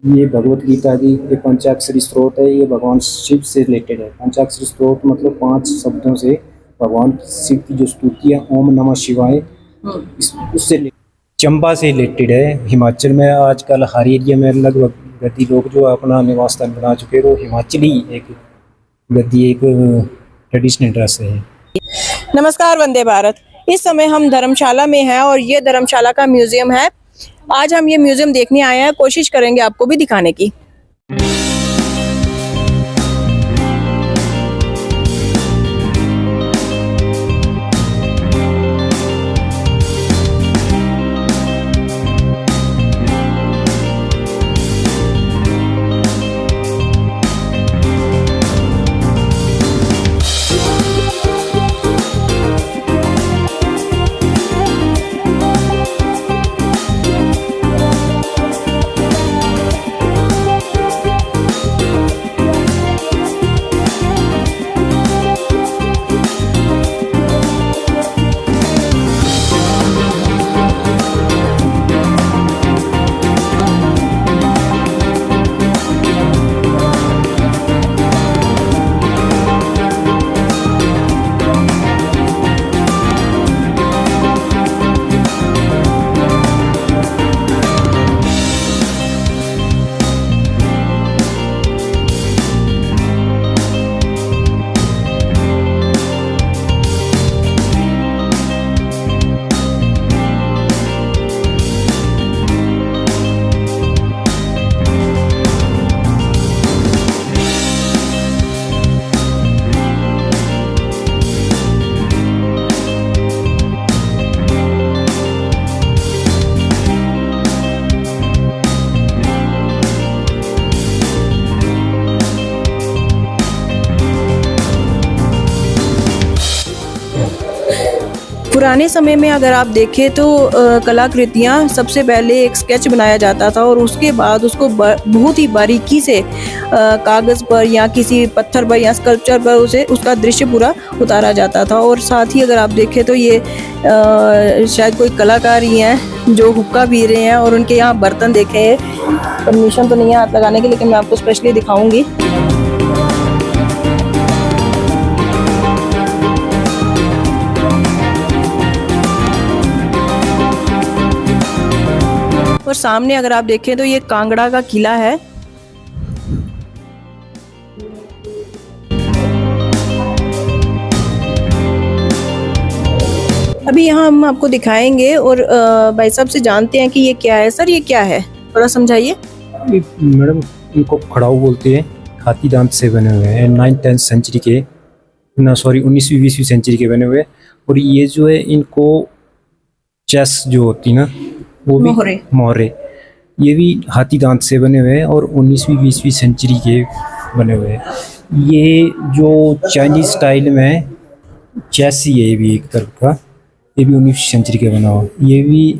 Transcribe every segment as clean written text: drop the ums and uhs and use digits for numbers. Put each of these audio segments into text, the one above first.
ये भगवत गीता की ये पंचाक्षरी स्त्रोत है। ये भगवान शिव से रिलेटेड है। पंचाक्षरी स्त्रोत मतलब 5 शब्दों से भगवान शिव की जो स्तुति है, ओम नमः शिवाय, उससे चंबा से रिलेटेड है। हिमाचल में आजकल हर एरिया में लगभग गद्दी लोग जो अपना निवास स्थान बना चुके हैं, वो हिमाचली एक गद्दी एक ट्रेडिशनल ड्रेस है। नमस्कार, वंदे भारत। इस समय हम धर्मशाला में हैं और ये धर्मशाला का म्यूजियम है। आज हम ये म्यूजियम देखने आए हैं, कोशिश करेंगे आपको भी दिखाने की। पुराने समय में अगर आप देखें तो कलाकृतियाँ सबसे पहले एक स्केच बनाया जाता था और उसके बाद उसको बहुत ही बारीकी से कागज़ पर या किसी पत्थर पर या स्कल्पचर पर उसे उसका दृश्य पूरा उतारा जाता था। और साथ ही अगर आप देखें तो ये शायद कोई कलाकार ही हैं जो हुक्का पी रहे हैं और उनके यहाँ बर्तन देखे हैं। परमिशन तो नहीं है हाथ लगाने की, लेकिन मैं आपको स्पेशली दिखाऊंगी। और सामने अगर आप देखें तो ये कांगड़ा का किला है। अभी यहाँ हम आपको दिखाएंगे और भाई साहब से जानते हैं कि ये क्या है। सर, ये क्या है, थोड़ा समझाइए। मैडम, इनको खड़ाऊ बोलते हैं। हाथी दांत से बने हुए हैं। 9th-10th सेंचुरी के, 19वीं-20वीं सेंचुरी के बने हुए। और ये जो है, इनको चेस जो होती ना, वो भी मोहरे, ये भी हाथी दांत से बने हुए हैं और 19वीं-20वीं सेंचुरी के बने हुए हैं। ये जो चाइनीज स्टाइल में चेस ही है, ये भी एक तरह का, ये भी 19वीं सेंचुरी का बना हुआ। ये भी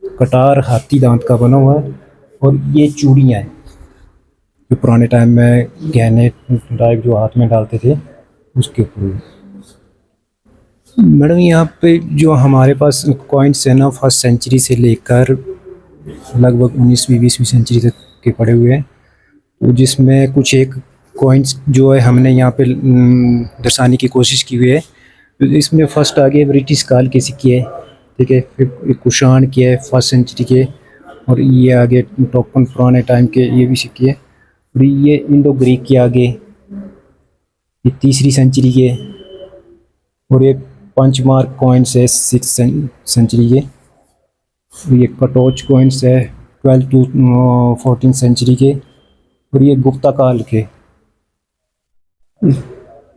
कटार हाथी दांत का बना हुआ है। और ये चूड़ियाँ हैं जो पुराने टाइम में गहने टाइप जो हाथ में डालते थे, उसके ऊपर। मैडम, यहाँ पे जो हमारे पास कॉइन्स है ना, 1st सेंचुरी से लेकर लगभग 19वीं-20वीं सेंचुरी तक के पड़े हुए हैं। तो जिसमें कुछ एक कॉइन्स जो है हमने यहाँ पे दर्शाने की कोशिश की हुई है। तो इसमें फर्स्ट आगे ब्रिटिश काल के सिक्के है, ठीक है, फिर कुषाण के है 1st सेंचुरी के, और ये आगे टोकन पुराने टाइम के ये भी सिक्के है। और ये इंडो ग्रीक के आगे ये 3री सेंचुरी के, और ये पंचमार्क कॉइन्स है 6th सेंचुरी के। ये कटोच कॉइन्स है 12th to 14th सेंचुरी के, और ये गुप्ता काल के।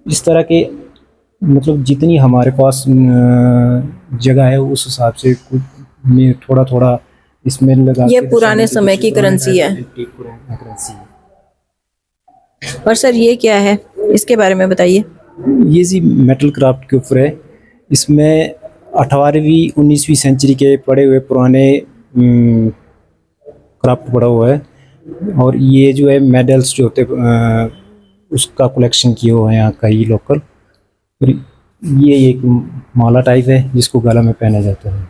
इस तरह के मतलब जितनी हमारे पास जगह है उस हिसाब से कुछ में थोड़ा थोड़ा इसमें लगा। ये पुराने समय की करेंसी है। और सर, ये क्या है, इसके बारे में बताइए। ये जी मेटल क्राफ्ट के ऊपर है। इसमें 18वीं 19वीं सेंचुरी के पड़े हुए पुराने क्राफ्ट पड़ा हुआ है। और ये जो है मेडल्स जो होते उसका कलेक्शन किया हुआ है यहाँ का ही लोकल। और ये एक माला टाइप है जिसको गला में पहना जाता है।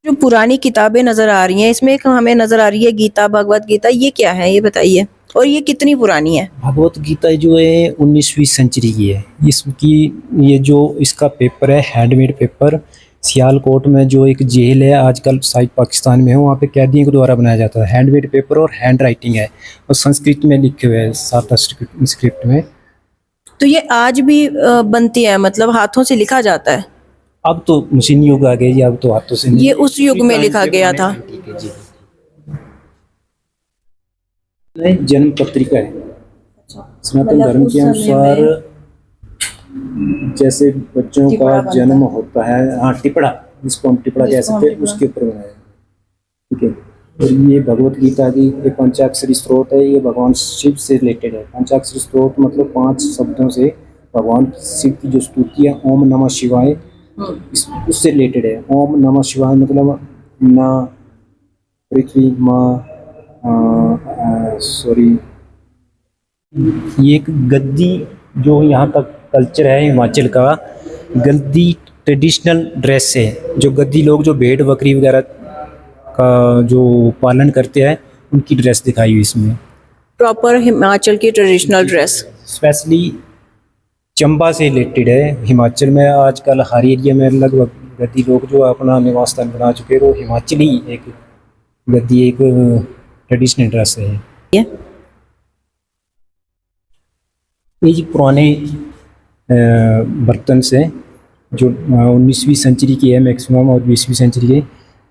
जो पुरानी किताबें नजर आ रही हैं, इसमें एक हमें नजर आ रही है गीता, भगवत गीता, ये क्या है ये बताइए, और ये कितनी पुरानी है? भगवत गीता जो है 19वीं सेंचुरी की है। इसकी ये जो इसका पेपर है हैंडमेड पेपर, सियालकोट में जो एक जेल है आजकल शायद पाकिस्तान में है, वहाँ पे कैदियों के द्वारा बनाया जाता है। हैंडमेड पेपर और हैंड राइटिंग है और संस्कृत में लिखे हुए हैं, साता स्क्रिप्ट में। तो ये आज भी बनती है, मतलब हाथों से लिखा जाता है? अब तो मशीनी युग आ गया जी, अब तो हाथों से नहीं। ये उस युग में लिखा गया था। ठीक है जी। नहीं, जन्म पत्रिका है सनातन मतलब धर्म उस के समय अनुसार। जैसे बच्चों का टिपड़ा बनता जन्म है। होता है, हाँ टिपड़ा, जिसको हम टिपड़ा कह जिसको हम सकते हैं, टिपड़ा। उसके ऊपर बनाया है। ठीक है। और ये भगवत गीता की ये पंचाक्षरी स्त्रोत है, ये भगवान शिव से रिलेटेड है। पंचाक्षरी स्त्रोत मतलब 5 शब्दों से भगवान शिव की जो स्तुति है, ओम नमः शिवाय, उससे रिलेटेड है। ओम नमः शिवाय मतलब ना पृथ्वी माँ, सॉरी, ये एक गद्दी जो यहाँ का कल्चर है हिमाचल का, गद्दी ट्रेडिशनल ड्रेस है। जो गद्दी लोग जो भेड़ बकरी वगैरह का जो पालन करते हैं, उनकी ड्रेस दिखाई हुई इसमें। प्रॉपर हिमाचल की ट्रेडिशनल ड्रेस। स्पेशली चंबा से रिलेटेड है। हिमाचल में आजकल हर एरिया में लगभग गद्दी लोग जो अपना निवास स्थान बना चुके हैं, वो हिमाचली एक गद्दी एक ट्रेडिशनल ड्रेस है। ये जी पुराने बर्तन से जो 19वीं सेंचुरी की है मैक्सिमम और 20वीं सेंचुरी के,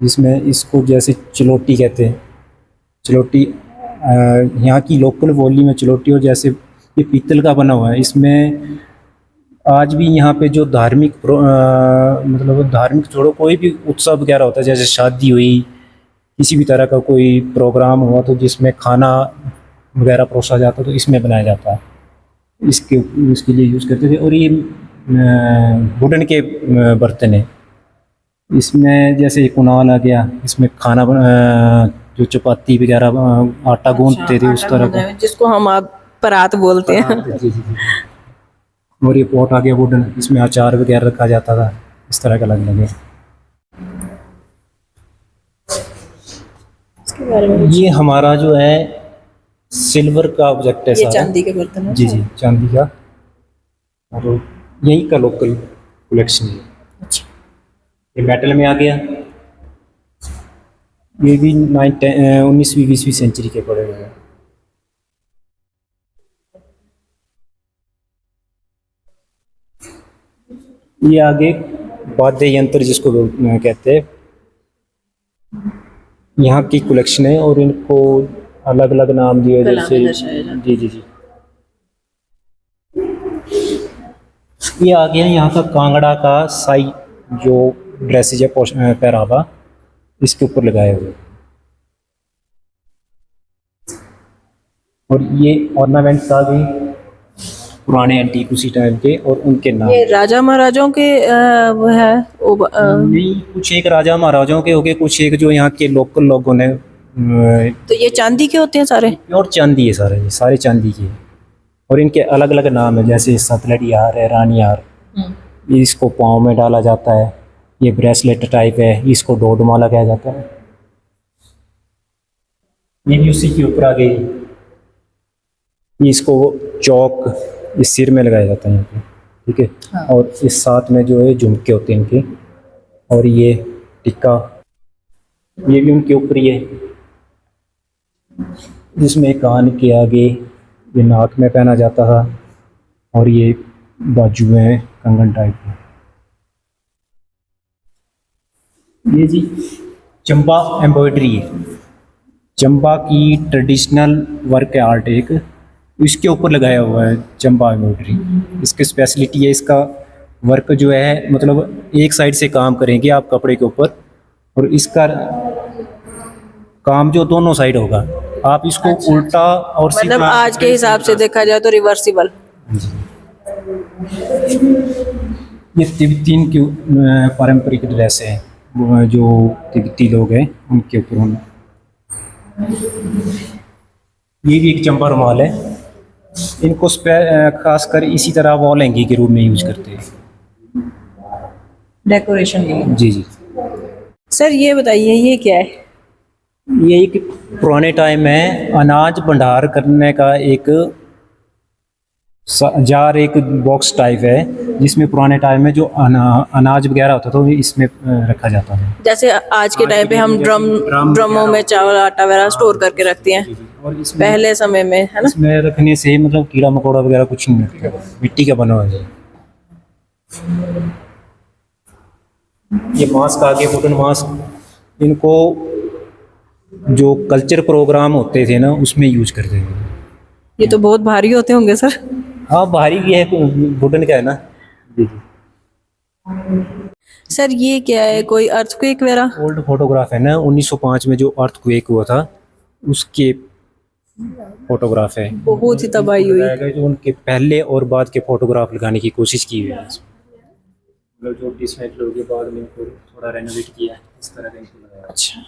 जिसमें इसको जैसे चलोटी कहते हैं। चलोटी यहाँ की लोकल बोली में चलोटी, और जैसे ये पीतल का बना हुआ है। इसमें आज भी यहाँ पे जो धार्मिक मतलब धार्मिक छोड़ो, कोई भी उत्सव वगैरह होता है, जैसे शादी हुई, किसी भी तरह का कोई प्रोग्राम हुआ, तो जिसमें खाना वगैरह परोसा जाता है तो इसमें बनाया जाता है। इसके लिए यूज़ करते थे। और ये वुडन के बर्तन है। इसमें जैसे कुनाल आ गया, इसमें खाना जो चपाती वगैरह आटा गूंदते थे उस तरह का, जिसको हम आप परात बोलते हैं। जी जी। और ये पॉट आ गया वुडन, इसमें अचार वगैरह रखा जाता था। इस तरह का अलग अलग है। इसके बारे में ये हमारा जो है सिल्वर का ऑब्जेक्ट है ये सारा। चांदी के बर्तन है। जी जी, चांदी का, और यहीं का लोकल कलेक्शन है। अच्छा। ये मेटल में आ गया। ये भी 19वीं 20वीं सेंचुरी के पड़े हुए हैं। ये आगे वाद्य यंत्र जिसको कहते हैं, यहाँ की कलेक्शन है, और इनको अलग अलग नाम दिए कला में जैसे। दर्शाया जाता है। जी जी जी। ये आ गया यहाँ का कांगड़ा का साई, जो ड्रेसेज है पहरावा, इसके ऊपर लगाए हुए। और ये ऑर्नामेंट्स आ गए पुराने एंटीक उसी टाइम के, और उनके नाम। ये राजा महाराजाओं के वो है नहीं, कुछ एक राजा महाराजाओं के हो गए, कुछ एक जो यहाँ के लोकल लोगों ने। तो ये चांदी के होते हैं सारे? प्योर चांदी है सारे, ये सारे चांदी के हैं। और इनके अलग अलग नाम है, जैसे सतलड़ी हार है, रानी हार, इसको पाँव में डाला जाता है। ये ब्रेसलेट टाइप है, इसको डोडमाला कहा जाता है। ये भी उसी के ऊपर आ गई। इसको चौक इस सिर में लगाया जाता है यहाँ पे, ठीक है। हाँ। और इस साथ में जो है झुमके होते हैं इनके, और ये टिक्का, ये भी उनके ऊपर ही है, जिसमें कान के आगे ये नाक में पहना जाता था, और ये बाजू में कंगन टाइप है। ये जी चंबा एम्ब्रॉयडरी है, चंबा की ट्रेडिशनल वर्क आर्ट एक, इसके ऊपर लगाया हुआ है चंबा एम्ब्रॉयडरी। इसकी स्पेशलिटी है, इसका वर्क जो है मतलब एक साइड से काम करेंगे आप कपड़े के ऊपर, और इसका काम जो दोनों साइड होगा, आप इसको उल्टा और मतलब सीधा। आज के हिसाब से देखा जाए तो रिवर्सिबल। ये तिब्बतीन की पारंपरिक ड्रेस है, वो जो तिब्बती लोग हैं उनके ऊपर होना। ये भी एक चंबा रुमाल है, इनको खासकर इसी तरह वॉल हैंगिंग के रूप में यूज करते हैं, डेकोरेशन के लिए। जी जी। सर ये बताइए ये क्या है? ये एक पुराने टाइम में अनाज भंडार करने का एक जार, एक बॉक्स टाइप है जिसमें पुराने टाइम में जो अनाज वगैरह होता था वो इसमें रखा जाता था। जैसे आज के टाइम पे हम ड्रमों में चावल आटा वगैरह स्टोर करके रखते हैं, और इसमें पहले समय में, है ना? इसमें रखने से मतलब कीड़ा मकोड़ा वगैरह कुछ नहीं लगता, मिट्टी का बना हुआ है। ये मास्क आगे, वुडन मास्क, इनको जो कल्चर प्रोग्राम होते थे ना उसमें यूज करते थे। ये तो बहुत भारी होते होंगे सर। हाँ भारी भी है, वुडन का है ना। जी जी। सर ये क्या है, कोई अर्थक्वेक वगैरह? ओल्ड फोटोग्राफ है ना, 1905 में जो अर्थक्वेक हुआ था उसके फोटोग्राफ है। बहुत ही तबाही हुई। जो उनके पहले और बाद के फोटोग्राफ लगाने की कोशिश की हुई है, मतलब जो डिसमेंटल के बाद में इनको थोड़ा रेनोवेट किया है, इस तरह का इनको लगाया। अच्छा,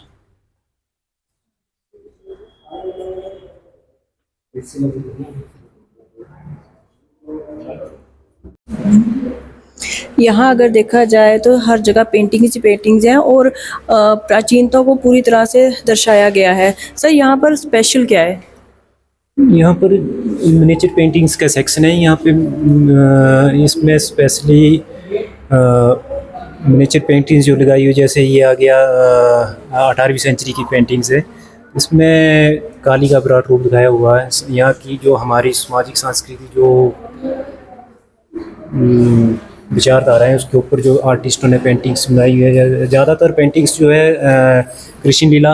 यहाँ अगर देखा जाए तो हर जगह पेंटिंग्स ही पेंटिंग्स हैं और प्राचीनता को पूरी तरह से दर्शाया गया है। सर यहाँ पर स्पेशल क्या है? यहाँ पर मिनिएचर पेंटिंग्स का सेक्शन है। यहाँ पे इसमें स्पेशली मिनिएचर पेंटिंग्स जो लगाई हुई, जैसे ये आ गया 18वीं सेंचुरी की पेंटिंग्स है। इसमें काली का विराट रूप दिखाया हुआ है। यहाँ की जो हमारी सामाजिक सांस्कृतिक जो विचारधारा है उसके ऊपर जो आर्टिस्टों ने पेंटिंग्स बनाई हुई है। ज़्यादातर पेंटिंग्स जो है कृष्ण लीला,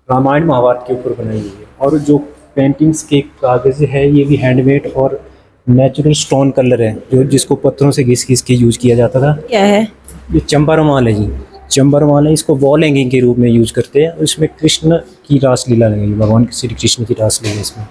रामायण, महाभारत के ऊपर बनाई हुई है। और जो पेंटिंग्स के कागज़ है ये भी हैंडमेड और नेचुरल स्टोन कलर है, जो जिसको पत्थरों से घिस घिस के यूज़ किया जाता था। क्या है? ये चंबा रुमाल है जी, चंबा रुमाल है। इसको वॉल हैंगिंग के रूप में यूज़ करते हैं। इसमें कृष्ण की रासलीला लगी, भगवान श्री कृष्ण की रासलीला इसमें।